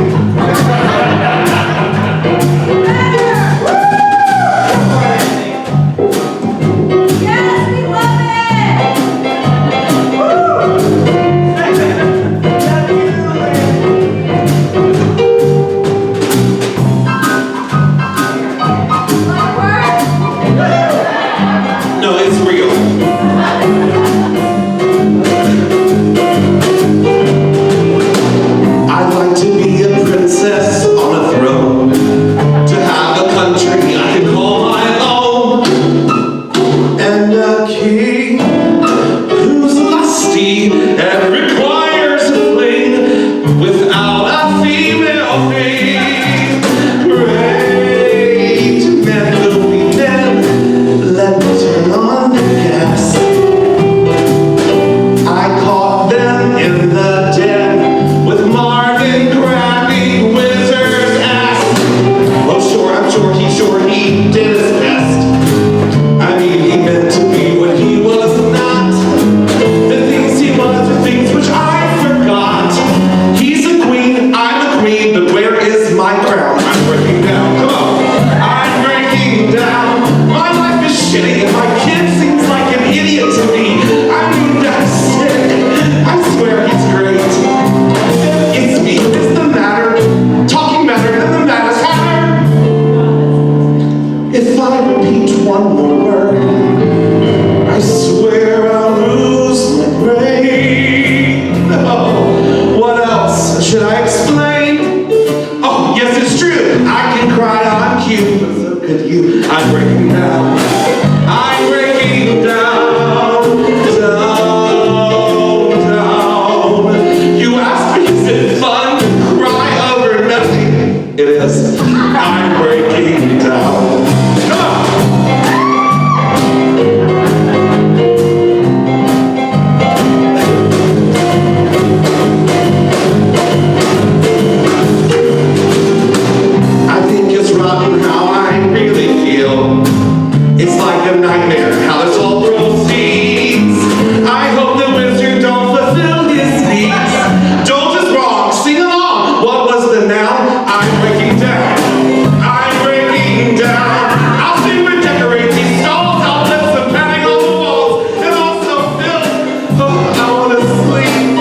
No, it's real. I'd like to be a princess on a throne, to have a country I can call my own, and a king who's lusty and requires a fling without a female thing. Great men will be men. Let me turn on the gas. I caught them in the den with Marvin grabbing Wizard's ass. Oh, sure, I'm sure he did his best. I mean, he meant to be what he was not. The things he was, the things which I forgot. He's a queen, I'm a queen, but where is my crown? I'm breaking down, come on. I'm breaking down. My life is shitty, and my kid seems like an idiot to me. I mean, that's sick. I swear he's great. It's me, it's the matter. Talking matter, then the matter's hatter. If I repeat one more word, I swear I'll lose my brain. Oh, what else should I explain? Oh, yes, it's true. I can cry on cue, but so could you. I'm breaking down. I'm breaking down, down, down. You asked me, is it fun to cry over nothing? It is. I'm breaking down. Come on. I think it's rotten how I really feel. It's like a nightmare how this all proceeds. I hope the wizard don't fulfill his needs. Don't is wrong, sing along. What was the noun? I'm breaking down. I'm breaking down. I'll see we decorate these stalls. I'll put some padding on the walls and also fill. Oh, I wanna sleep.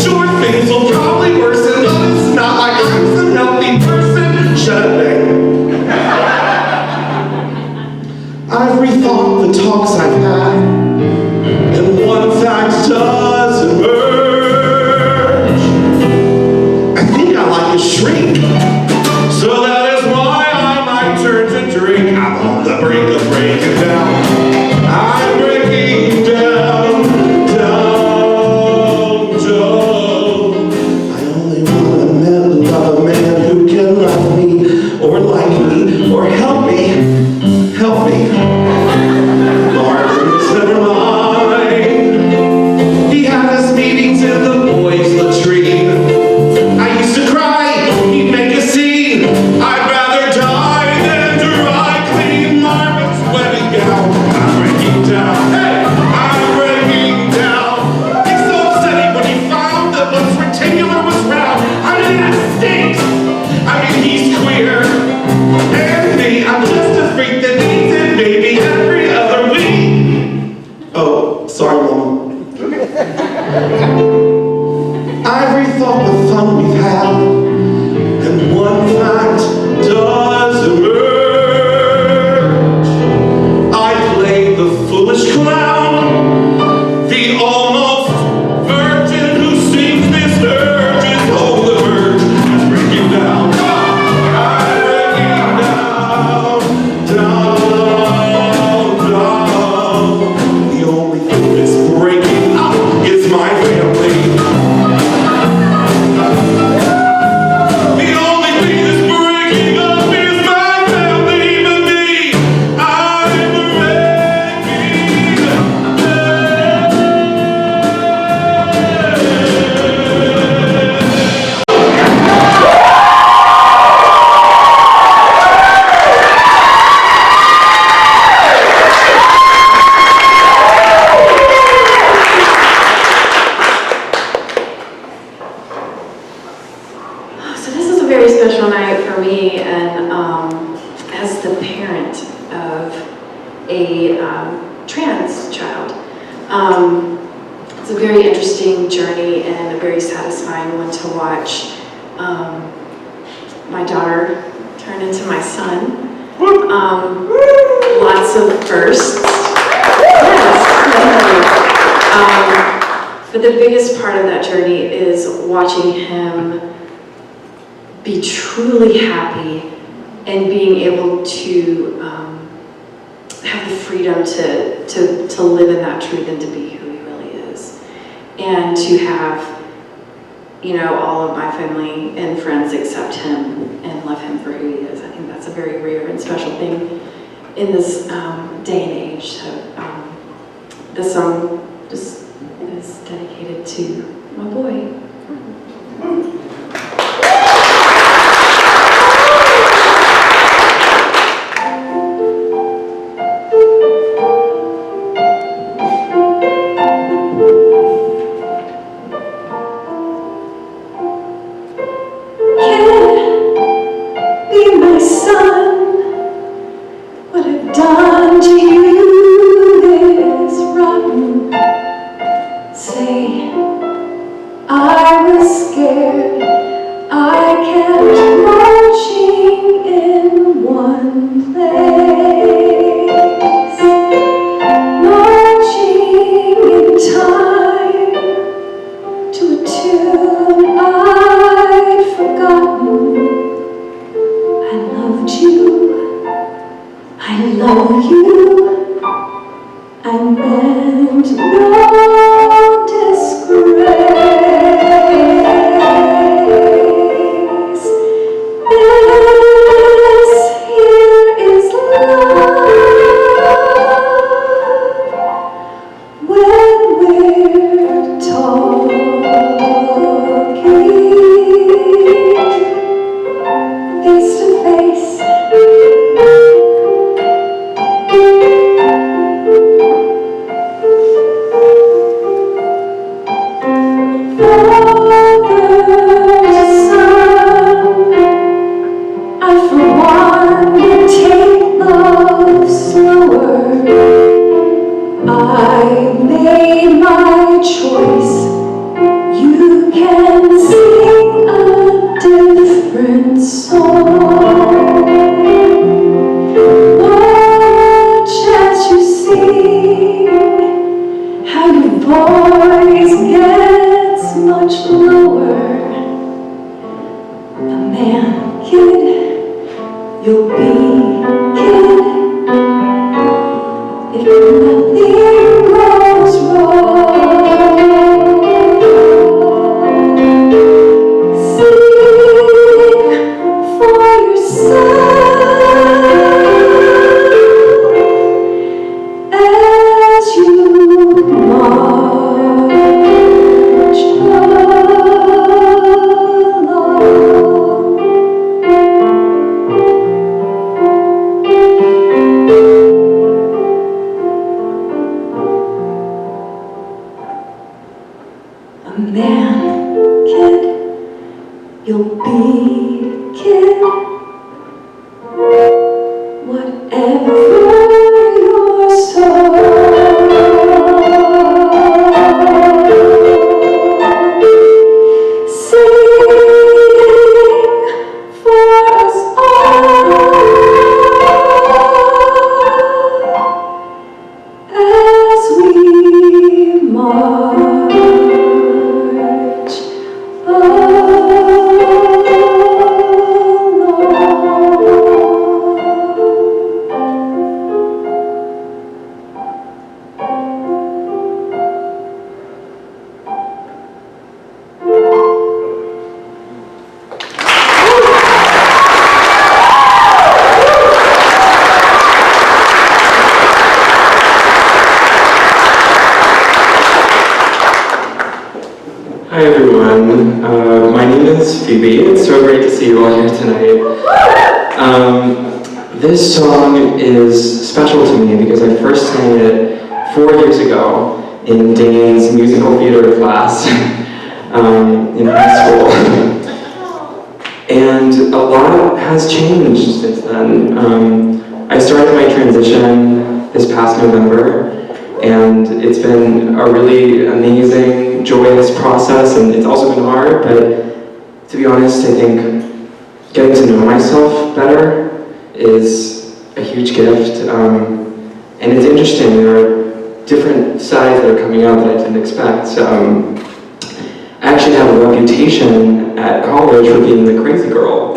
Sure, things will probably worsen, but it's not like I'm some healthy person. Shut up, babe. I've rethought the talks I've had, and one fact does emerge. I think I like a shrink, so that is why I might turn to drink. I'm on the brink of breaking down. I'm breaking down, down, down. I only want to love a man who can love me, or like me, or help me. Help me. Marvin, never mind. He had his meetings in the boys' latrine. I used to cry, he'd make a scene. I'd rather die than dry clean Marvin's wedding gown. I'm breaking down. Hey, I'm breaking down. He's so upsetting when he found that what's rectangular with all the fun we've had, and one fact does emerge. I played the foolish clown, the almost virgin who sings this dirge is all the verge. I break it down, I break it down, down. The only thing that's breaking up is my family. The only thing that's breaking up is my family, but me, I'm breaking down. So this is a very special night for me, and as the parent of a trans child, it's a very interesting journey and a very satisfying one to watch. My daughter turn into my son. Lots of firsts. Yes, but the biggest part of that journey is watching him be truly happy and being able to have the freedom to live in that truth and to be who he really is. And to have, you know, all of my family and friends accept him and love him for who he is. I think that's a very rare and special thing in this day and age. So this song just is dedicated to my boy. See Hi everyone, my name is Phoebe. It's so great to see you all here tonight. This song is special to me because I first sang it 4 years ago in Dane's musical theater class in high school. And a lot has changed since then. I started my transition this past November, and it's been a really amazing, joyous process, and it's also been hard, but to be honest, I think getting to know myself better is a huge gift, and it's interesting. There are different sides that are coming out that I didn't expect. I actually have a reputation at college for being the crazy girl.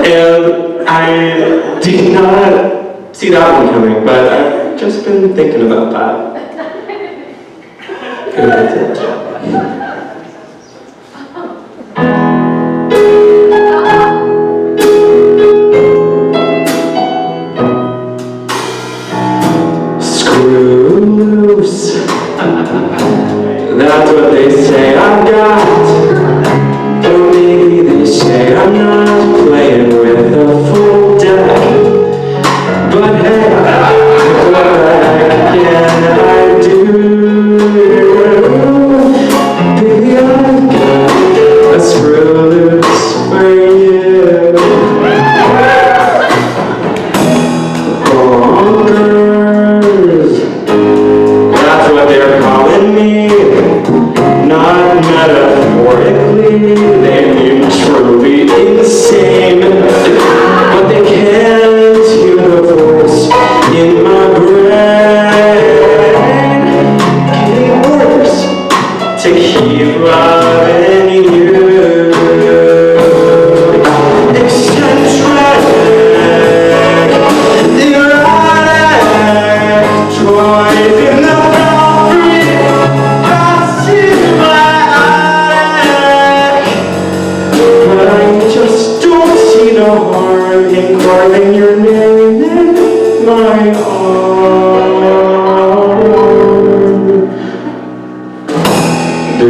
And I did not see that one coming, but I've just been thinking about that. And that's it. Screw loose. That's what they say I've got. Or maybe they say I'm not playing with a full deck. But hey, what can I do? Baby, I've got a screw loose for you. Bonkers. That's what they're calling me. Not metaphorically, they mean truly insane. But they can't hear the voice in my brain. Getting worse to keep loving you. Eccentric, erotic, toys in the belfry. But I just don't see no harm in carving your name in my arm. Do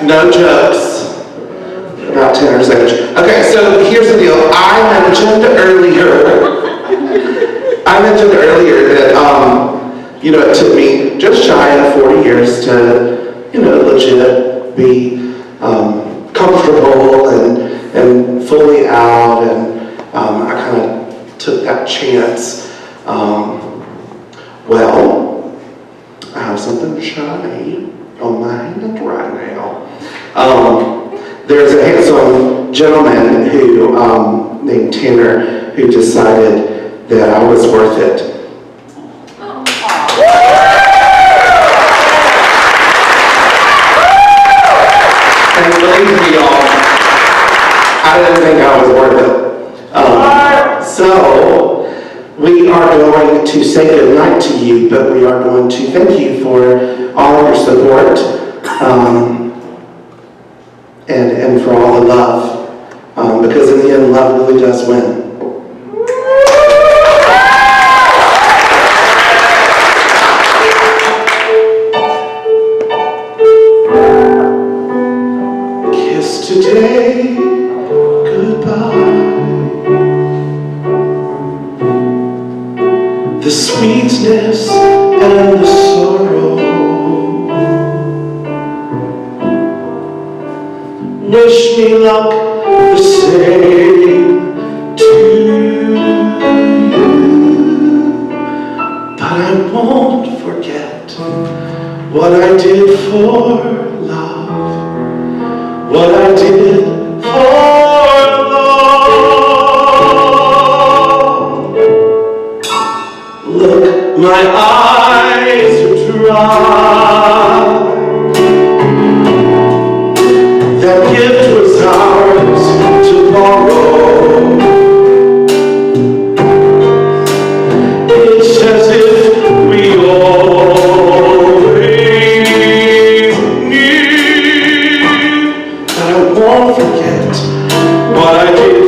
No jokes about Tanner's age. Okay, so here's the deal. I mentioned earlier that, it took me just shy of 40 years to, legit be comfortable and fully out, and I kind of took that chance. Well, I have something shiny. There's a handsome gentleman who, named Tanner, who decided that I was worth it. And believe me, y'all, I didn't think I was worth it. So, we are going to say goodnight to you, but we are going to thank you for all your support, and for all the love, because in the end, love really does win. Kiss today, goodbye. The sweetness and the sorrow. Wish me luck the same to you. But I won't forget what I did for love. What I did for love. Look, my eyes are dry. That gift was ours to borrow. It's as if we always knew. But I won't forget what I did